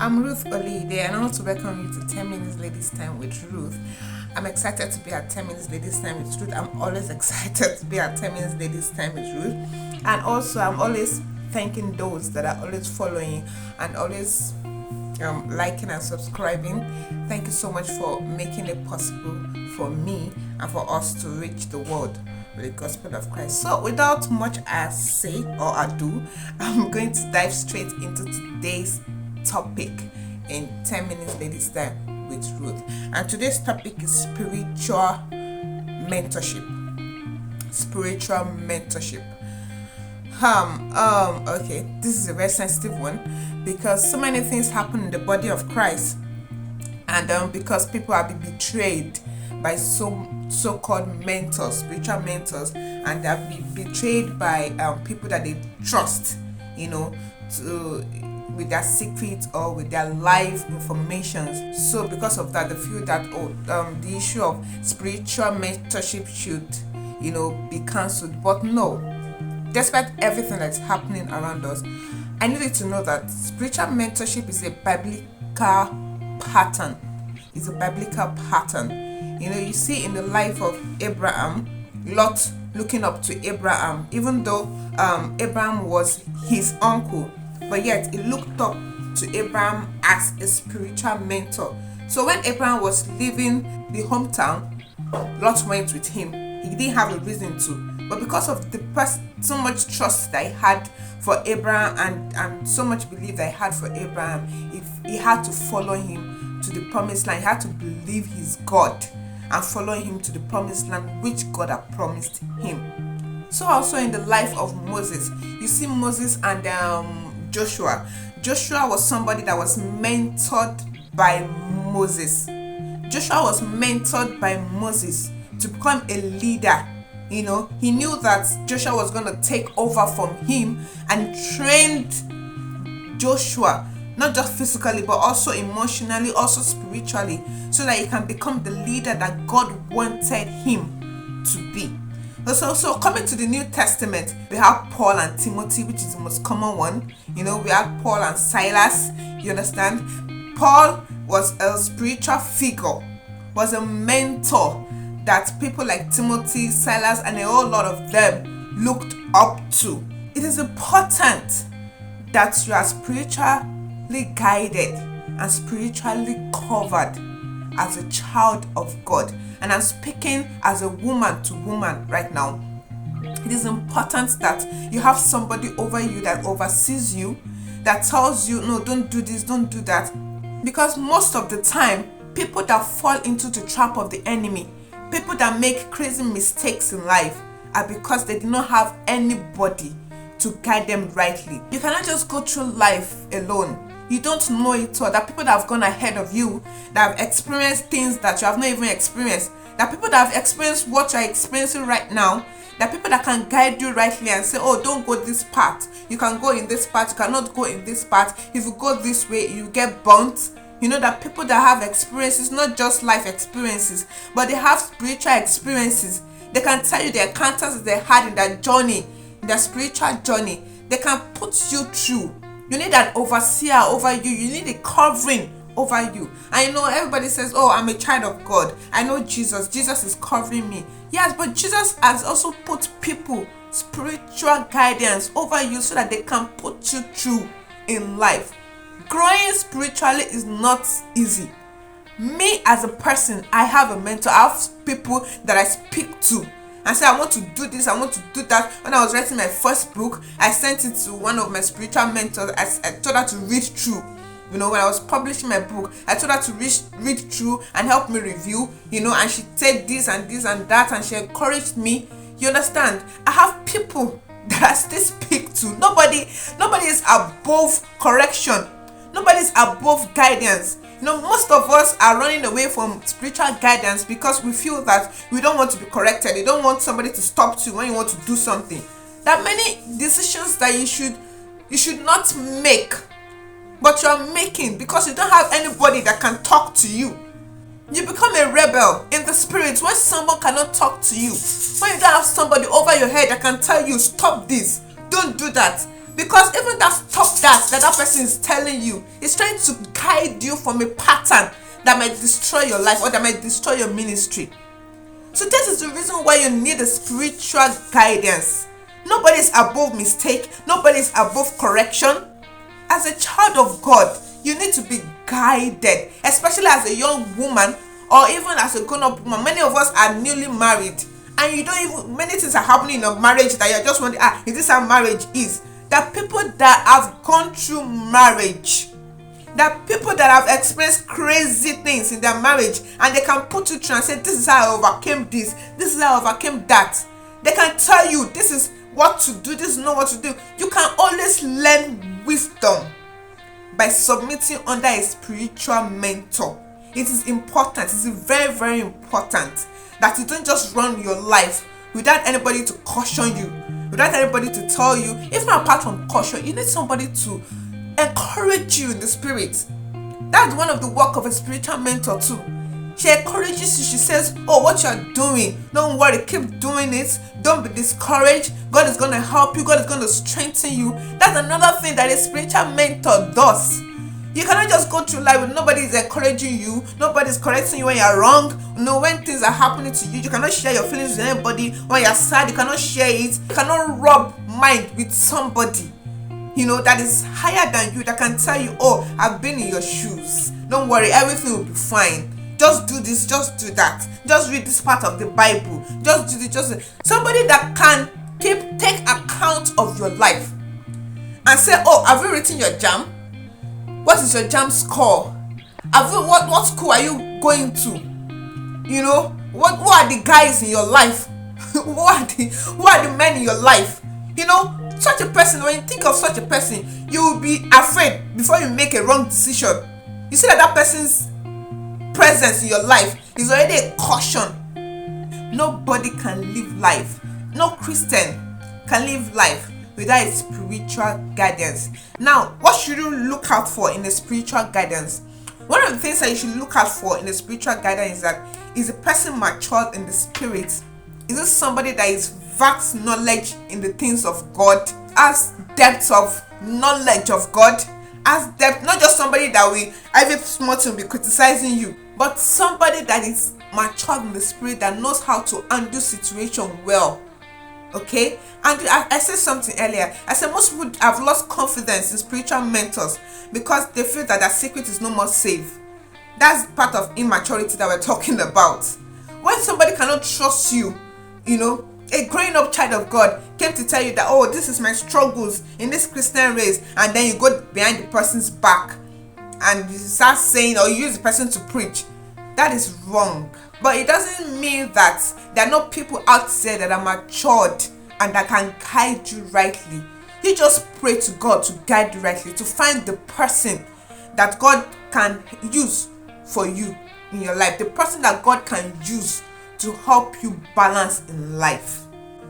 I'm Ruth Olide, and I want to welcome you to 10 Minutes Ladies Time with Ruth. I'm excited to be at 10 Minutes Ladies Time with Ruth. I'm always excited to be at 10 Minutes Ladies Time with Ruth. And also, I'm always thanking those that are always following and always liking and subscribing. Thank you so much for making it possible for me and for us to reach the world with the gospel of Christ. So without much say or ado, I'm going to dive straight into today's topic in 10 Minutes Ladies Time with Ruth. And today's topic is spiritual mentorship. Spiritual mentorship. Okay, this is a very sensitive one because so many things happen in the body of Christ, and because people have been betrayed by so-called mentors, spiritual mentors, and they have been betrayed by people that they trust, with their secrets or with their life information. So because of that, they feel that the issue of spiritual mentorship should be cancelled. But no, despite everything that's happening around us, I need you to know that spiritual mentorship is a biblical pattern. It's a biblical pattern. You see in the life of Abraham, Lot looking up to Abraham, even though Abraham was his uncle, but yet he looked up to Abraham as a spiritual mentor. So when Abraham was leaving the hometown, Lot went with him. He didn't have a reason to, but because of so much trust that he had for Abraham and so much belief that he had for Abraham, he had to follow him to the promised land. He had to believe his God and follow him to the promised land which God had promised him. So also in the life of Moses, you see Moses and Joshua. Joshua was somebody that was mentored by Moses. Joshua was mentored by Moses to become a leader. He knew that Joshua was going to take over from him and trained Joshua, not just physically, but also emotionally, also spiritually, so that he can become the leader that God wanted him to be. So coming to the New Testament, we have Paul and Timothy, which is the most common one. We have Paul and Silas. You understand? Paul was a spiritual figure, was a mentor that people like Timothy, Silas, and a whole lot of them looked up to. It is important that you are spiritually guided and spiritually covered as a child of God. And I'm speaking as a woman to woman right now. It is important that you have somebody over you that oversees you, that tells you, no, don't do this, don't do that. Because most of the time, people that fall into the trap of the enemy, people that make crazy mistakes in life, are because they did not have anybody to guide them rightly. You cannot just go through life alone. You don't know it all. There are people that have gone ahead of you, that have experienced things that you have not even experienced. There are people that have experienced what you are experiencing right now. There are people that can guide you rightly and say, oh, don't go this path. You can go in this path. You cannot go in this path. If you go this way, you get burnt. There are people that have experiences, not just life experiences, but they have spiritual experiences. They can tell you the encounters that they had in their journey, in their spiritual journey. They can put you through. You need an overseer over you. You need a covering over you. I know everybody says, oh, I'm a child of God. I know Jesus. Jesus is covering me. Yes, but Jesus has also put people, spiritual guidance over you so that they can put you through in life. Growing spiritually is not easy. Me as a person, I have a mentor. I have people that I speak to and say, I want to do this, I want to do that. When I was writing my first book, I sent it to one of my spiritual mentors. I told her to read through. When I was publishing my book, I told her to read through and help me review, and she said this and this and that, and she encouraged me. You understand? I have people that I still speak to. Nobody is above correction. Nobody is above guidance. Most of us are running away from spiritual guidance because we feel that we don't want to be corrected. You don't want somebody to stop you when you want to do something. There are many decisions that you should not make, but you are making because you don't have anybody that can talk to you. You become a rebel in the spirit when someone cannot talk to you. When you don't have somebody over your head that can tell you, stop this, don't do that. Because even that person is telling you, is trying to guide you from a pattern that might destroy your life or that might destroy your ministry. So this is the reason why you need a spiritual guidance. Nobody is above mistake. Nobody is above correction. As a child of God, you need to be guided, especially as a young woman or even as a grown-up woman. Many of us are newly married, and you don't even, many things are happening in your marriage that you're just wondering, is this how marriage is? There are people that have gone through marriage. There are people that have experienced crazy things in their marriage, and they can put you through and say, this is how I overcame this is how I overcame that. They can tell you this is what to do, this is not what to do. You can always learn wisdom by submitting under a spiritual mentor. It is important, it is very, very important that you don't just run your life without anybody to caution you, without anybody to tell you. Even apart from caution, you need somebody to encourage you in the spirit. That's one of the work of a spiritual mentor too. She encourages you. She says, what you're doing, don't worry, keep doing it, don't be discouraged. God is going to help you. God is going to strengthen you. That's another thing that a spiritual mentor does. You cannot just go through life with nobody is encouraging you, nobody is correcting you when you're wrong. When things are happening to you, you cannot share your feelings with anybody. When you're sad, you cannot share it. You cannot rub mind with somebody that is higher than you, that can tell you, I've been in your shoes, don't worry, everything will be fine, just do this, just do that, just read this part of the Bible, just do this, somebody that can take account of your life and say, have you written your JAM? What is your JAM score? What school are you going to? Who are the guys in your life? who are the men in your life? Such a person, when you think of such a person, you will be afraid before you make a wrong decision. You see that person's presence in your life is already a caution. Nobody can live life, no Christian can live life without a spiritual guidance. Now, what should you look out for in a spiritual guidance? One of the things that you should look out for in a spiritual guidance is that, is a person matured in the spirit? Is this somebody that is vast knowledge in the things of God, has depth of knowledge of God, has depth, not just somebody that will every small thing will be criticizing you, but somebody that is matured in the spirit, that knows how to handle situation well. Okay, and I said something earlier. I said most people have lost confidence in spiritual mentors because they feel that their secret is no more safe. That's part of immaturity that we're talking about. When somebody cannot trust you, a growing up child of God came to tell you that, this is my struggles in this Christian race, and then you go behind the person's back and you start saying, or you use the person to preach. That is wrong. But it doesn't mean that there are not people out there that are matured and that can guide you rightly. You just pray to God to guide you rightly, to find the person that God can use for you in your life, the person that God can use to help you balance in life.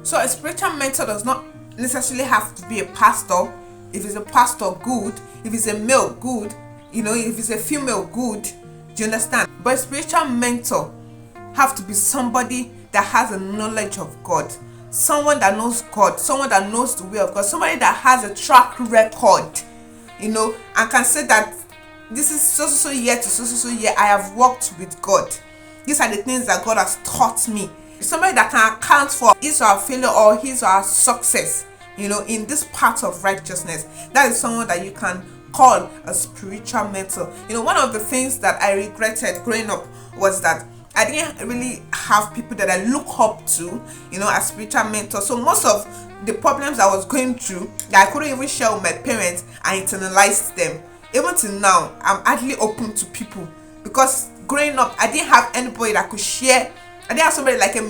So a spiritual mentor does not necessarily have to be a pastor. If it's a pastor, good. If it's a male, good. If it's a female, good. Do you understand? But a spiritual mentor have to be somebody that has a knowledge of God, someone that knows God, someone that knows the way of God, somebody that has a track record, and can say that this is so year to so year I have walked with God. These are the things that God has taught me. Somebody that can account for his or her failure or his or her success, in this part of righteousness. That is someone that you can call a spiritual mentor. One of the things that I regretted growing up was that I didn't really have people that I look up to, as spiritual mentors. So most of the problems I was going through that I couldn't even share with my parents, I internalized them. Even till now, I'm hardly open to people because growing up, I didn't have anybody that could share. I didn't have somebody like a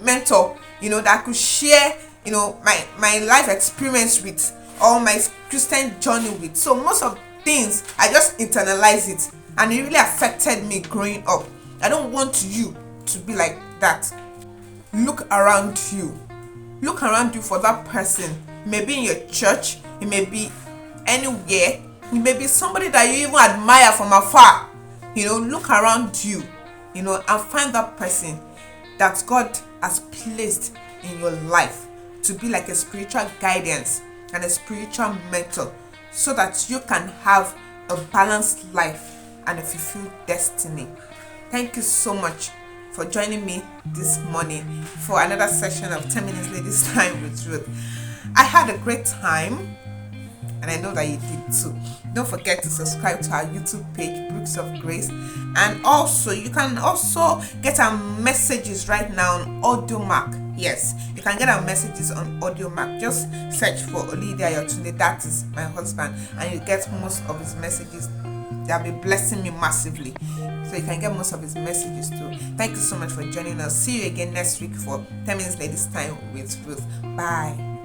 mentor, that could share, my life experience with, or my Christian journey with. So most of things, I just internalize it, and it really affected me growing up. I don't want you to be like that. Look around you. Look around you for that person. It may be in your church. It may be anywhere. It may be somebody that you even admire from afar. Look around you, and find that person that God has placed in your life to be like a spiritual guidance and a spiritual mentor so that you can have a balanced life and a fulfilled destiny. Thank you so much for joining me this morning for another session of 10 Minutes Ladies Time with Ruth. I had a great time, and I know that you did too. Don't forget to subscribe to our YouTube page, Brooks of Grace, and also you can also get our messages right now on Audio Mark. Yes, you can get our messages on Audio Mark. Just search for Olivia Yotunde, that is my husband, and you get most of his messages. They'll be blessing me massively, so you can get most of his messages too. Thank you so much for joining us. See you again next week for 10 Minutes Ladies Time with Ruth. Bye.